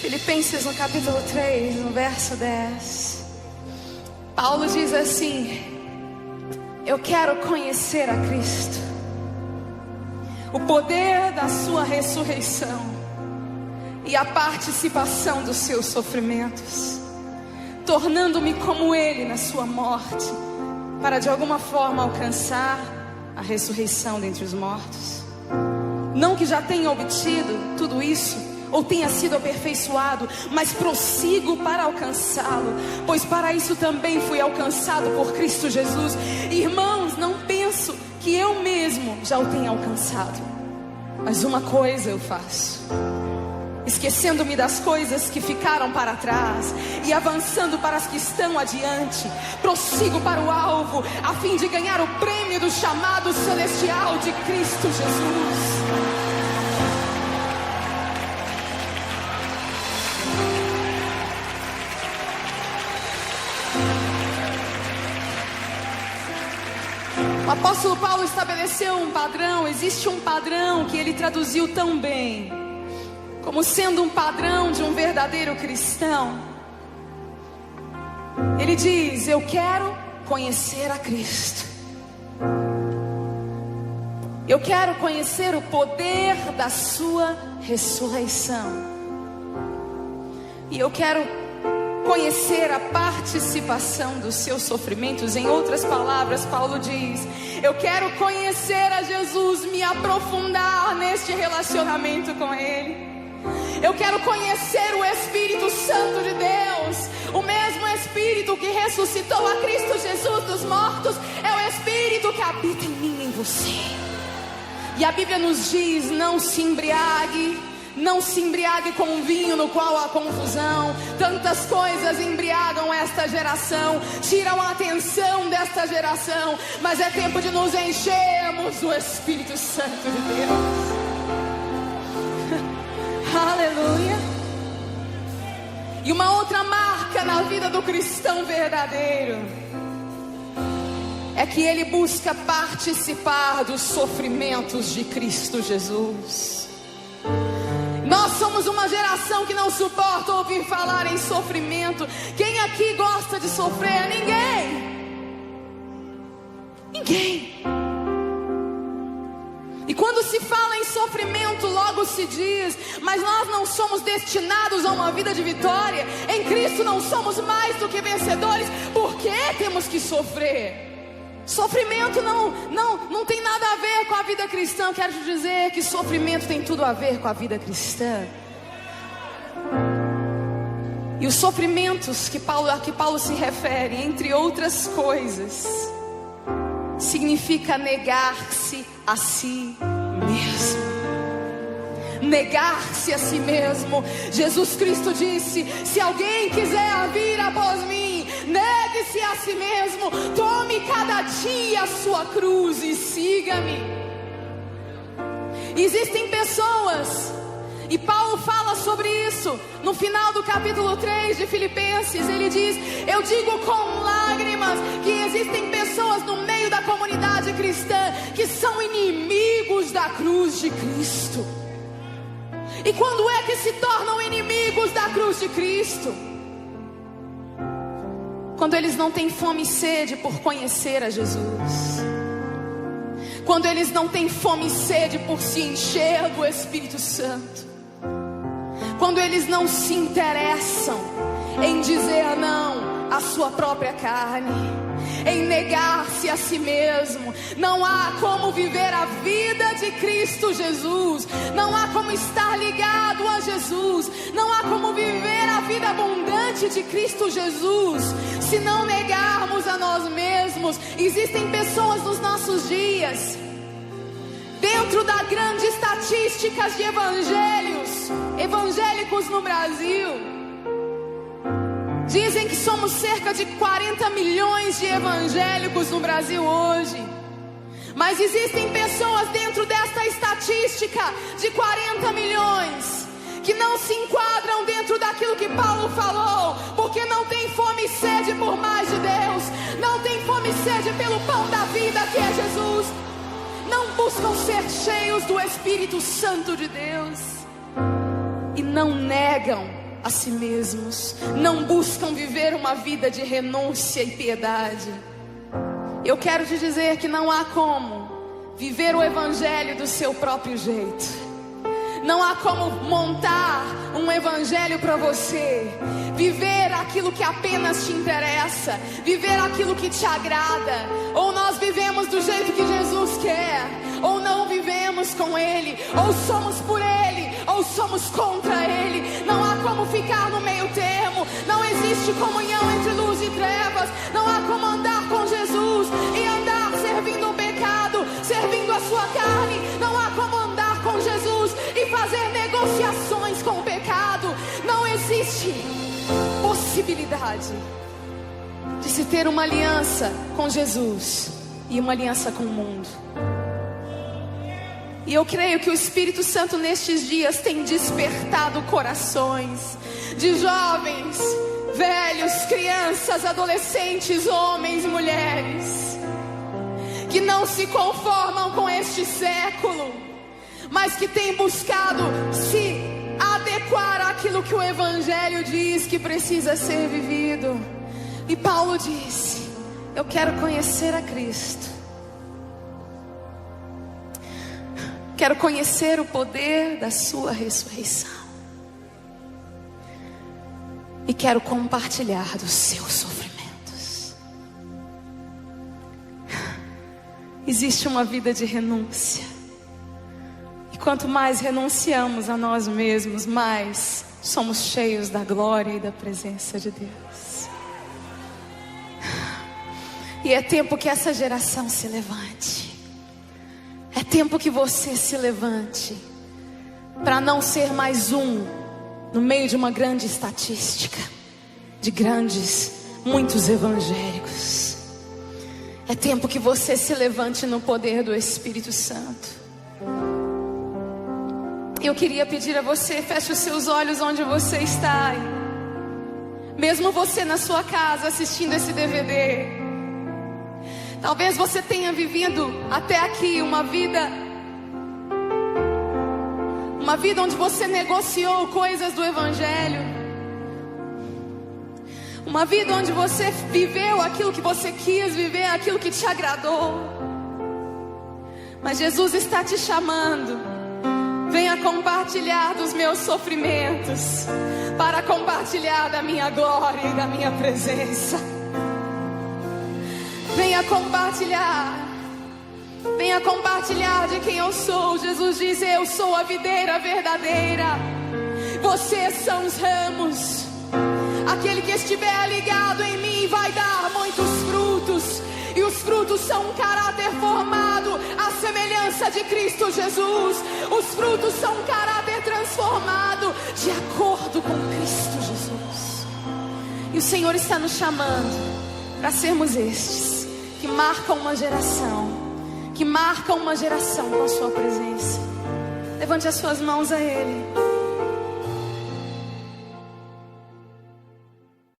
Filipenses no capítulo 3, no verso 10. Paulo diz assim: eu quero conhecer a Cristo, o poder da sua ressurreição e a participação dos seus sofrimentos, tornando-me como Ele na sua morte, para de alguma forma alcançar a ressurreição dentre os mortos. Não que já tenha obtido tudo isso, ou tenha sido aperfeiçoado, mas prossigo para alcançá-lo, pois para isso também fui alcançado por Cristo Jesus. Irmãos, não penso que eu mesmo já o tenha alcançado, mas uma coisa eu faço, esquecendo-me das coisas que ficaram para trás e avançando para as que estão adiante, prossigo para o alvo, a fim de ganhar o prêmio do chamado celestial de Cristo Jesus. O apóstolo Paulo estabeleceu um padrão. Existe um padrão que ele traduziu tão bem, como sendo um padrão de um verdadeiro cristão. Ele diz: eu quero conhecer a Cristo, eu quero conhecer o poder da sua ressurreição, e eu quero conhecer a participação dos seus sofrimentos. Em outras palavras, Paulo diz: eu quero conhecer a Jesus, me aprofundar neste relacionamento com Ele. Eu quero conhecer o Espírito Santo de Deus, o mesmo Espírito que ressuscitou a Cristo Jesus dos mortos, é o Espírito que habita em mim e em você. E a Bíblia nos diz: não se embriague, não se embriague com vinho no qual há confusão. Tantas coisas embriagam esta geração, tiram a atenção desta geração, mas é tempo de nos enchermos do Espírito Santo de Deus. Aleluia. E uma outra marca na vida do cristão verdadeiro é que ele busca participar dos sofrimentos de Cristo Jesus. Nós somos uma geração que não suporta ouvir falar em sofrimento. Quem aqui gosta de sofrer? Ninguém. E quando se fala em sofrimento, logo se diz: mas nós não somos destinados a uma vida de vitória. Em Cristo não somos mais do que vencedores. Por que temos que sofrer? Sofrimento não tem nada a ver com a vida cristã. Quero te dizer que sofrimento tem tudo a ver com a vida cristã. E os sofrimentos a que Paulo se refere, entre outras coisas, significa negar-se a si mesmo. Negar-se a si mesmo. Jesus Cristo disse: se alguém quiser vir após mim, negue-se a si mesmo, tome cada dia a sua cruz e siga-me. Existem pessoas, e Paulo fala sobre isso no final do capítulo 3 de Filipenses. Ele diz: eu digo com lágrimas que existem pessoas no meio da comunidade cristã que são inimigos da cruz de Cristo. E quando é que se tornam inimigos da cruz de Cristo? Quando eles não têm fome e sede por conhecer a Jesus. Quando eles não têm fome e sede por se encher do Espírito Santo. Quando eles não se interessam em dizer não à sua própria carne, em negar-se a si mesmo. Não há como viver a vida de Cristo Jesus, não há como estar ligado a Jesus, não há como viver a vida abundante de Cristo Jesus se não negarmos a nós mesmos. Existem pessoas nos nossos dias, dentro da grande estatística de evangélicos no Brasil, dizem que somos cerca de 40 milhões de evangélicos no Brasil hoje. Mas existem pessoas dentro desta estatística de 40 milhões que não se enquadram dentro daquilo que Paulo falou, porque não tem fome e sede por mais de Deus, não tem fome e sede pelo pão da vida que é Jesus, não buscam ser cheios do Espírito Santo de Deus e não negam a si mesmos, não buscam viver uma vida de renúncia e piedade. Eu quero te dizer que não há como viver o evangelho do seu próprio jeito. Não há como montar um evangelho para você, viver aquilo que apenas te interessa, viver aquilo que te agrada. Ou nós vivemos do jeito que Jesus quer, ou não vivemos com Ele, ou somos por Ele, ou somos contra Ele. Não há como ficar no meio termo. Não existe comunhão entre luz e trevas. Não há como andar com Jesus e andar servindo o pecado, servindo a sua carne. Não há como andar com Jesus e fazer negociações com o pecado. Não existe possibilidade de se ter uma aliança com Jesus e uma aliança com o mundo. E eu creio que o Espírito Santo nestes dias tem despertado corações de jovens, velhos, crianças, adolescentes, homens, mulheres, que não se conformam com este século, mas que têm buscado se adequar àquilo que o Evangelho diz que precisa ser vivido. E Paulo disse: eu quero conhecer a Cristo. Quero conhecer o poder da sua ressurreição. E quero compartilhar dos seus sofrimentos. Existe uma vida de renúncia. E quanto mais renunciamos a nós mesmos, mais somos cheios da glória e da presença de Deus. E é tempo que essa geração se levante. É tempo que você se levante para não ser mais um no meio de uma grande estatística de muitos evangélicos. É tempo que você se levante no poder do Espírito Santo. Eu queria pedir a você, feche os seus olhos onde você está. Mesmo você na sua casa assistindo esse DVD, talvez você tenha vivido até aqui uma vida onde você negociou coisas do Evangelho, uma vida onde você viveu aquilo que você quis viver, aquilo que te agradou. Mas Jesus está te chamando: venha compartilhar dos meus sofrimentos, para compartilhar da minha glória e da minha presença. Venha compartilhar de quem eu sou. Jesus diz: eu sou a videira verdadeira, vocês são os ramos. Aquele que estiver ligado em mim vai dar muitos frutos, e os frutos são um caráter formado à semelhança de Cristo Jesus. Os frutos são um caráter transformado de acordo com Cristo Jesus. E o Senhor está nos chamando para sermos estes que marcam uma geração, com a sua presença. Levante as suas mãos a Ele.